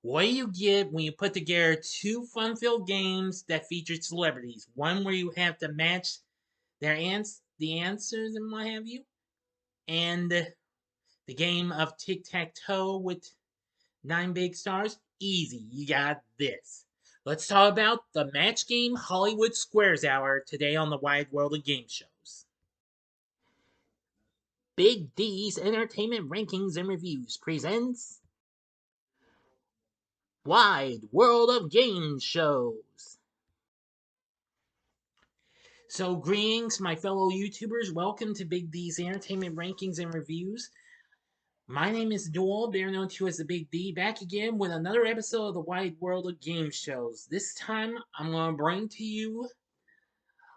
What do you get when you put together two fun-filled games that feature celebrities? One where you have to match the answers and what have you, and the game of tic-tac-toe with 9 big stars? Easy, you got this. Let's talk about the Match Game Hollywood Squares Hour today on the Wide World of Game Shows. Big D's Entertainment Rankings and Reviews presents Wide World of Game Shows. So, greetings, my fellow YouTubers. Welcome to Big D's Entertainment Rankings and Reviews. My name is Doyle, better known to you as the Big D, back again with another episode of the Wide World of Game Shows. This time, I'm going to bring to you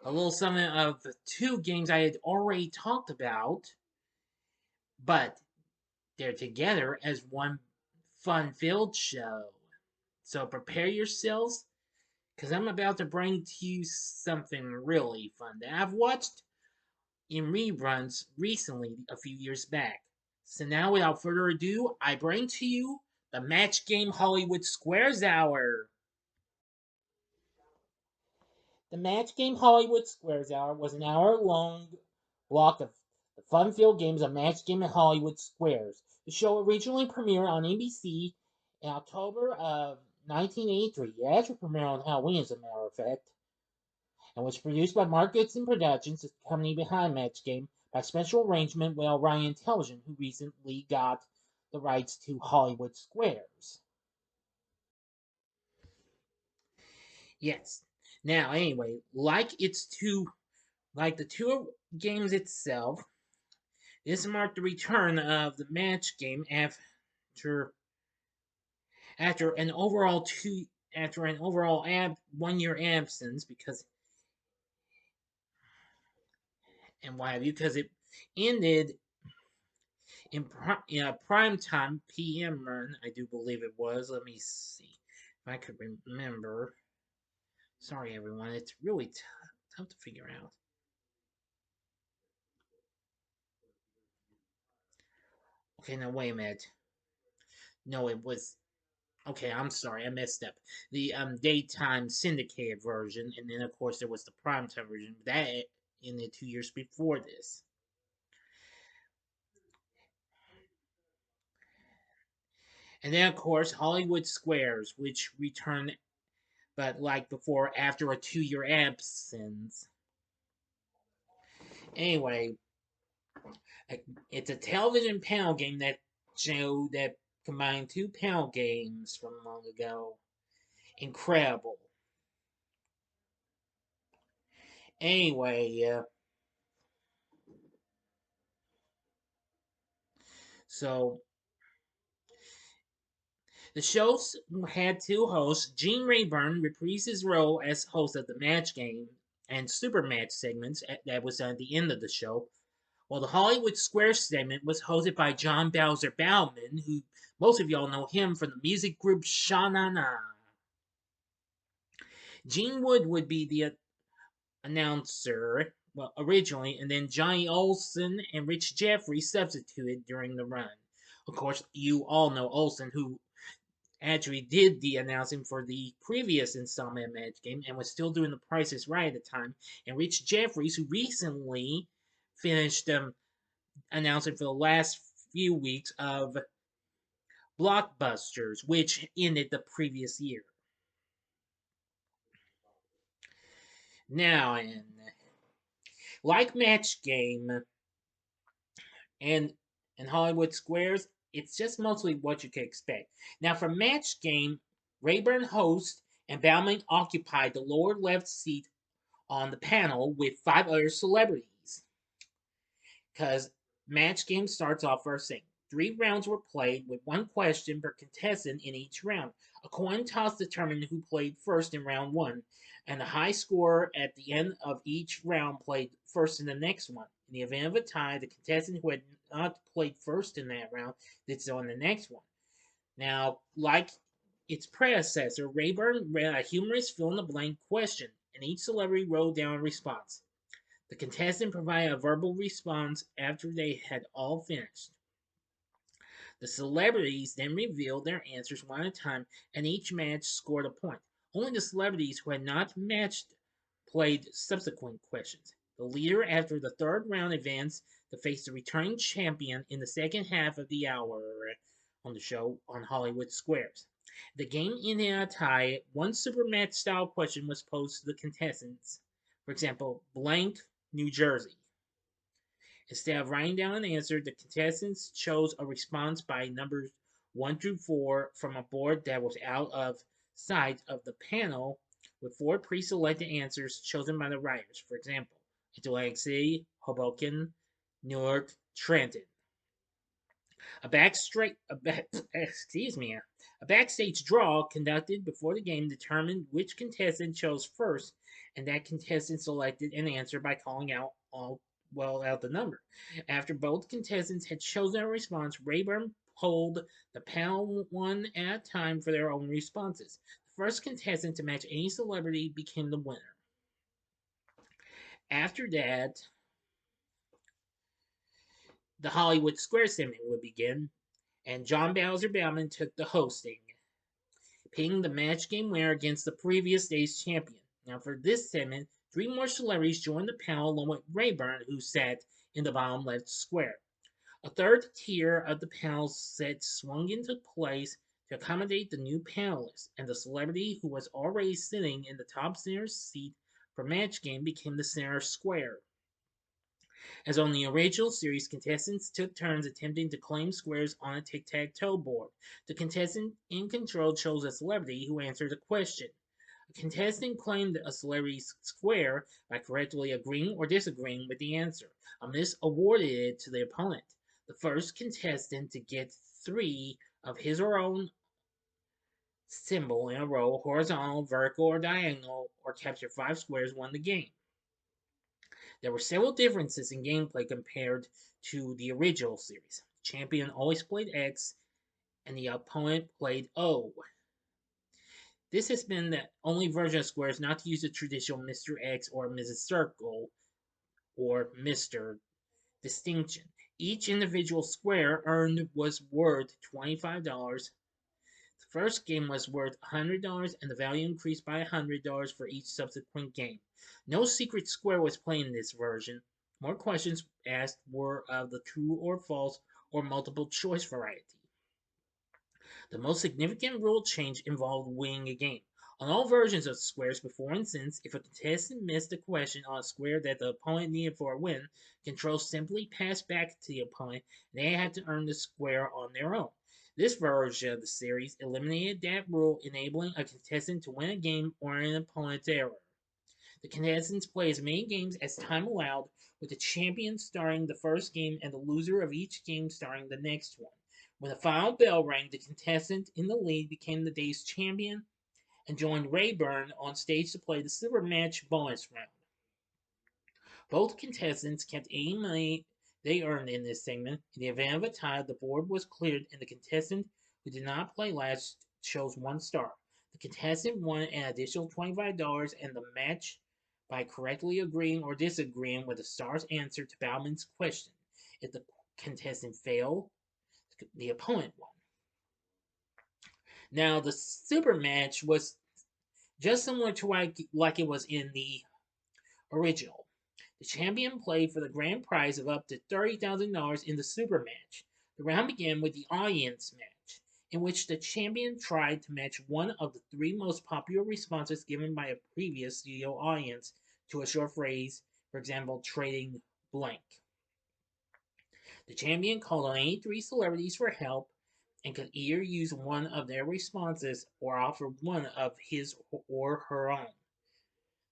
a little something of the two games I had already talked about, but they're together as one fun-filled show. So prepare yourselves, because I'm about to bring to you something really fun that I've watched in reruns recently, a few years back. So now, without further ado, I bring to you the Match Game Hollywood Squares Hour. The Match Game Hollywood Squares Hour was an hour-long block of the fun-filled games of Match Game and Hollywood Squares. The show originally premiered on ABC in October of 1983. It actually premiered on Halloween, as a matter of fact, and was produced by Mark Goodson Productions, the company behind Match Game, by special arrangement with Orion Television, who recently got the rights to Hollywood Squares. Yes. Now, anyway, like the two games itself, this marked the return of the Match Game after an overall 1 year absence, because it ended in a prime time PM run, I do believe it was. Let me see if I could remember. Sorry, everyone, it's really tough to figure out. Okay, now wait a minute. No, it was. Okay, I'm sorry, I messed up. The daytime syndicated version, and then of course there was the primetime version. That in the 2 years before this. And then of course Hollywood Squares, which returned, but like before, after a 2 year absence. Anyway, it's a television panel game that combined two panel games from long ago. Incredible. Anyway, so the show had two hosts. Gene Rayburn reprised his role as host of the Match Game and Super Match segments that was at the end of the show, while the Hollywood Squares segment was hosted by John Bowser Bowman, who most of y'all know him from the music group Sha Na Na. Gene Wood would be the announcer, well, originally, and then Johnny Olson and Rich Jeffrey substituted during the run. Of course, you all know Olson, who actually did the announcing for the previous installment of Match Game and was still doing the Price is Right at the time, and Rich Jeffries, who recently finished announcing for the last few weeks of Blockbusters, which ended the previous year. Now, like Match Game and Hollywood Squares, it's just mostly what you can expect. Now, for Match Game, Rayburn hosts and Bauman occupied the lower left seat on the panel with 5 other celebrities. Because Match Game starts off first thing. 3 rounds were played with one question per contestant in each round. A coin toss determined who played first in round one, and the high scorer at the end of each round played first in the next one. In the event of a tie, the contestant who had not played first in that round did so in the next one. Now, like its predecessor, Rayburn ran a humorous fill-in-the-blank question, and each celebrity wrote down a response. The contestant provided a verbal response after they had all finished. The celebrities then revealed their answers one at a time, and each match scored a point. Only the celebrities who had not matched played subsequent questions. The leader after the third round advanced to face the returning champion in the second half of the hour on the show on Hollywood Squares. The game ended in a tie. One super match style question was posed to the contestants. For example, blank New Jersey. Instead of writing down an answer, the contestants chose a response by numbers 1 through 4 from a board that was out of sight of the panel with 4 pre selected answers chosen by the writers. For example, Atlantic City, Hoboken, Newark, Trenton. Excuse me, a backstage draw conducted before the game determined which contestant chose first, and that contestant selected an answer by calling out the number. After both contestants had chosen a response, Rayburn polled the panel one at a time for their own responses. The first contestant to match any celebrity became the winner. After that, the Hollywood Square segment would begin, and John Bowser Bowman took the hosting, pitting the match game winner against the previous day's champion. Now, for this segment, 3 more celebrities joined the panel along with Rayburn, who sat in the bottom left square. A third tier of the panel set swung into place to accommodate the new panelists, and the celebrity who was already sitting in the top center seat for match game became the center square. As on the original series, contestants took turns attempting to claim squares on a tic-tac-toe board. The contestant in control chose a celebrity who answered a question. A contestant claimed a celebrity's square by correctly agreeing or disagreeing with the answer. A miss awarded it to the opponent. The first contestant to get 3 of his or her own symbol in a row, horizontal, vertical, or diagonal, or capture 5 squares won the game. There were several differences in gameplay compared to the original series. The champion always played X, and the opponent played O. This has been the only version of Squares not to use the traditional Mr. X or Mrs. Circle or Mr. distinction. Each individual square earned was worth $25. The first game was worth $100, and the value increased by $100 for each subsequent game. No secret square was played in this version. More questions asked were of the true or false or multiple choice variety. The most significant rule change involved winning a game. On all versions of Squares before and since, if a contestant missed a question on a square that the opponent needed for a win, control simply passed back to the opponent, and they had to earn the square on their own. This version of the series eliminated that rule, enabling a contestant to win a game or an opponent's error. The contestants play as many games as time allowed, with the champion starting the first game and the loser of each game starting the next one. When the final bell rang, the contestant in the lead became the day's champion and joined Rayburn on stage to play the Super Match bonus round. Both contestants kept any money they earned in this segment. In the event of a tie, the board was cleared, and the contestant who did not play last chose 1 star. The contestant won an additional $25 and the match by correctly agreeing or disagreeing with the star's answer to Bowman's question. If the contestant failed, the opponent won. Now, the super match was just similar to like it was in the original. The champion played for the grand prize of up to $30,000 in the super match. The round began with the audience match, in which the champion tried to match one of the 3 most popular responses given by a previous studio audience to a short phrase, for example, trading blank. The champion called on any 3 celebrities for help and could either use one of their responses or offer one of his or her own.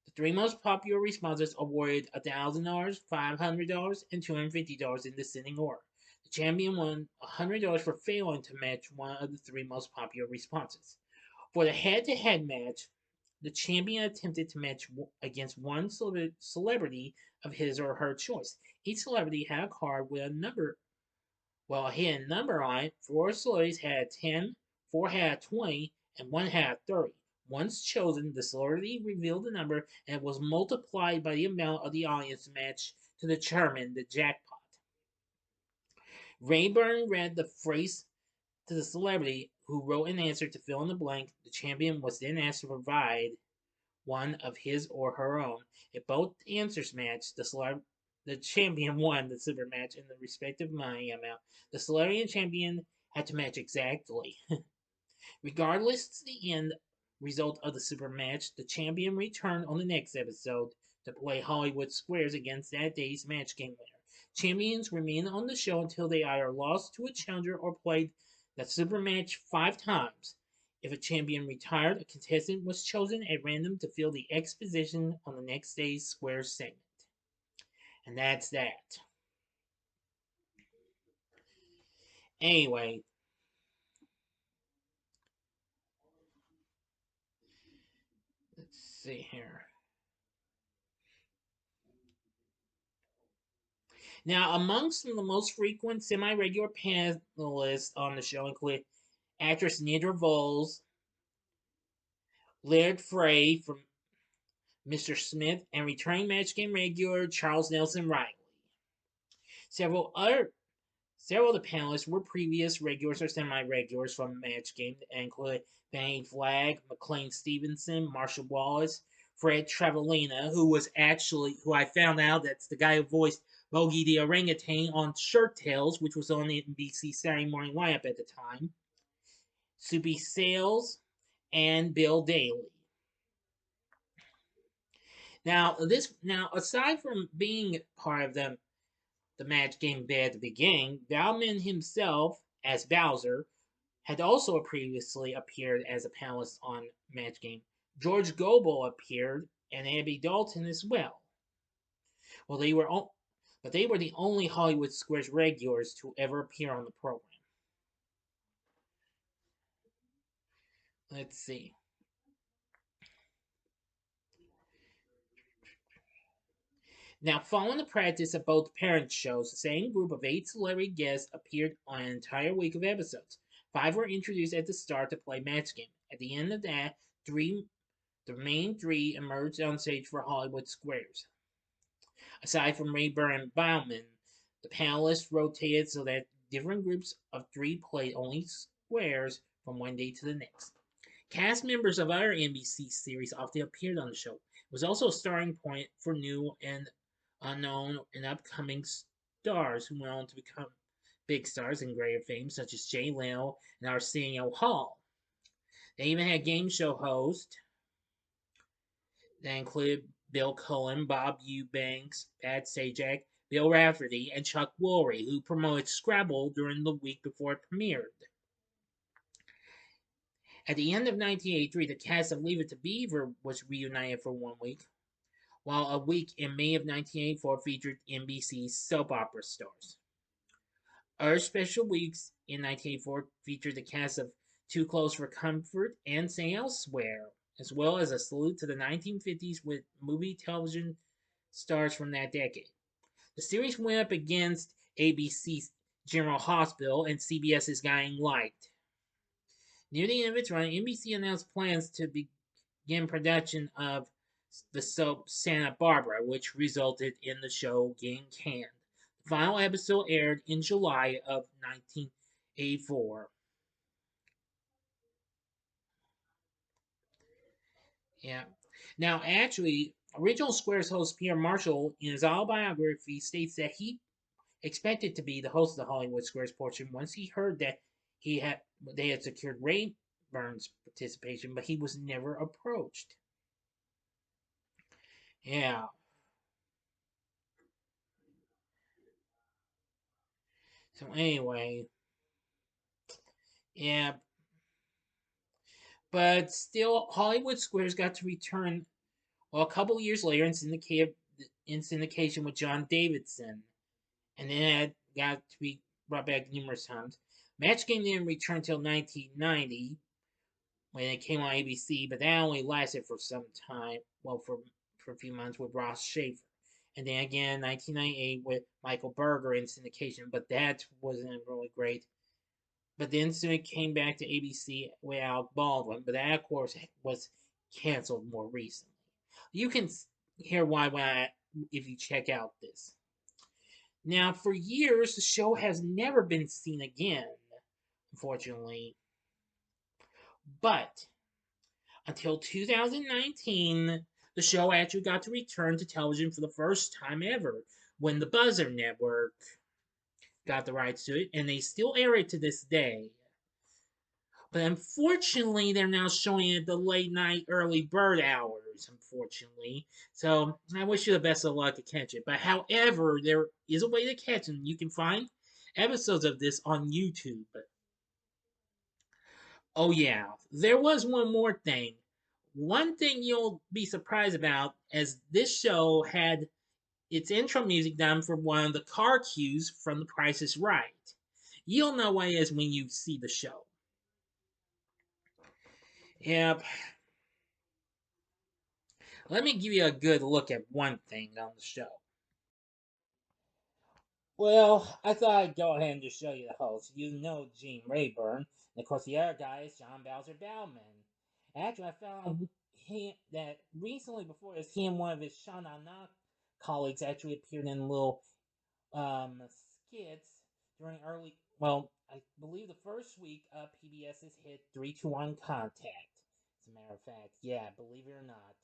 The 3 most popular responses awarded $1,000, $500, and $250 in descending order. The champion won $100 for failing to match one of the 3 most popular responses. For the head-to-head match, the champion attempted to match against one celebrity of his or her choice. Each celebrity had a card with a number, a hidden number on it. 4 celebrities had 10, 4 had 20, and 1 had 30. Once chosen, the celebrity revealed the number and it was multiplied by the amount of the audience match to determine the jackpot. Rayburn read the phrase to the celebrity who wrote an answer to fill in the blank. The champion was then asked to provide one of his or her own. If both answers matched, the champion won the super match in the respective money amount. The celebrity and champion had to match exactly. Regardless to the end result of the super match, the champion returned on the next episode to play Hollywood Squares against that day's match game winner. Champions remain on the show until they either lost to a challenger or played the super match 5 times. If a champion retired, a contestant was chosen at random to fill the X position on the next day's Squares segment. And that's that. Anyway, let's see here. Now, among some of the most frequent semi-regular panelists on the show include actress Nedra Voles, Laird Frey from Mr. Smith, and returning Match Game regular Charles Nelson Riley. Several of the panelists were previous regulars or semi-regulars from Match Game, and include Benny Flagg, McLean Stevenson, Marshall Wallace, Fred Travalena, who I found out that's the guy who voiced Bogey the Orangutan on Shirt Tales, which was on the NBC Saturday morning lineup at the time, Soupy Sales, and Bill Daly. Now, aside from being part of the Match Game bed at the beginning, Bowman himself, as Bowser, had also previously appeared as a panelist on Match Game. George Gobel appeared, and Abby Dalton as well. Well, they were the only Hollywood Squares regulars to ever appear on the program. Let's see. Now, following the practice of both parent shows, the same group of 8 celebrity guests appeared on an entire week of episodes. 5 were introduced at the start to play Match Game. At the end of that, the main 3 emerged on stage for Hollywood Squares. Aside from Rayburn and Bowman, the panelists rotated so that different groups of 3 played only squares from one day to the next. Cast members of other NBC series often appeared on the show. It was also a starting point for new and unknown and upcoming stars who went on to become big stars in greater fame, such as Jay Leno and Arsenio Hall. They even had game show hosts that included Bill Cullen, Bob Eubanks, Pat Sajak, Bill Rafferty, and Chuck Woolery, who promoted Scrabble during the week before it premiered. At the end of 1983, the cast of Leave It to Beaver was reunited for 1 week, while a week in May of 1984 featured NBC's soap opera stars. Other special weeks in 1984 featured the cast of Too Close for Comfort and Say Elsewhere, as well as a salute to the 1950s with movie television stars from that decade. The series went up against ABC's General Hospital and CBS's Guiding Light. Near the end of its run, NBC announced plans to begin production of the soap Santa Barbara, which resulted in the show getting canned. The final episode aired in July of 1984. Yeah. Now, actually, original Squares host Peter Marshall, in his autobiography, states that he expected to be the host of the Hollywood Squares portion once he heard that they had secured Rayburn's participation, but he was never approached. Yeah. So anyway, yeah. But still, Hollywood Squares got to return a couple years later in syndication with John Davidson, and then it got to be brought back numerous times. Match Game didn't return until 1990 when it came on ABC, but that only lasted for some time. Well, for a few months with Ross Shafer. And then again, 1998 with Michael Berger in syndication, but that wasn't really great. But then soon it came back to ABC with Alec Baldwin, but that, of course, was canceled more recently. You can hear why if you check out this. Now, for years, the show has never been seen again. unfortunately. But until 2019, the show actually got to return to television for the first time ever when the Buzzer Network got the rights to it, and they still air it to this day. But unfortunately, they're now showing it at the late night, early bird hours, unfortunately. So I wish you the best of luck to catch it. But however, there is a way to catch it. You can find episodes of this on YouTube. Oh, yeah, there was one more thing. One thing you'll be surprised about, as this show had its intro music done for one of the car cues from The Price is Right. You'll know what it is when you see the show. Yep. Let me give you a good look at one thing on the show. Well, I thought I'd go ahead and just show you the host. You know Gene Rayburn. And of course, the other guy is John Bowser Bowman. Actually, I found that recently, before this, he and one of his Sha Na Na colleagues actually appeared in little skits during early, well, I believe the first week of PBS's hit 321 Contact. As a matter of fact, yeah, believe it or not.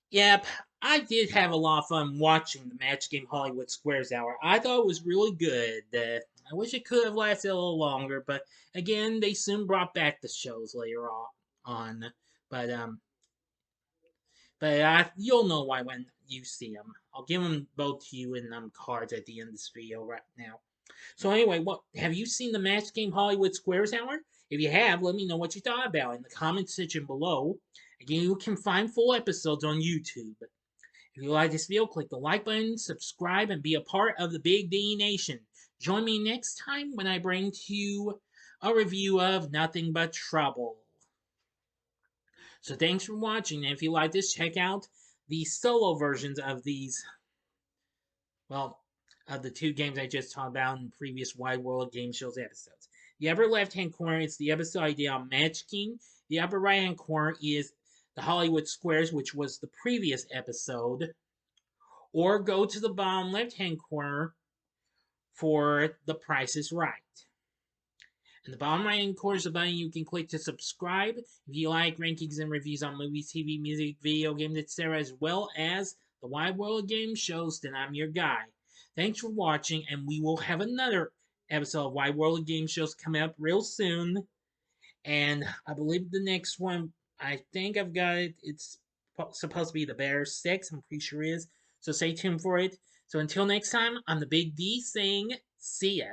Yep, I did have a lot of fun watching the Match Game Hollywood Squares Hour. I thought it was really good. I wish it could have lasted a little longer, but again, they soon brought back the shows later on. But you'll know why when you see them. I'll give them both to you in cards at the end of this video right now. So anyway, what have you seen the Match Game Hollywood Squares Hour? If you have, let me know what you thought about it in the comment section below. Again, you can find full episodes on YouTube. If you like this video, click the like button, subscribe, and be a part of the Big D Nation. Join me next time when I bring to you a review of Nothing But Trouble. So thanks for watching, and if you like this, check out the solo versions of these, well, of the two games I just talked about in previous Wide World Game Shows episodes. The upper left-hand corner is the episode I did on Match King. The upper right-hand corner is the Hollywood Squares, which was the previous episode. Or go to the bottom left-hand corner for The Price is Right. In the bottom right-hand corner is a button you can click to subscribe if you like rankings and reviews on movies, TV, music, video games, etc., as well as the Wide World of Game Shows. Then I'm your guy. Thanks for watching, and we will have another episode of Wide World of Game Shows coming up real soon. And I believe the next one, I think I've got it. It's supposed to be the Bear 6. I'm pretty sure it is. So stay tuned for it. So until next time, I'm the Big D saying, see ya.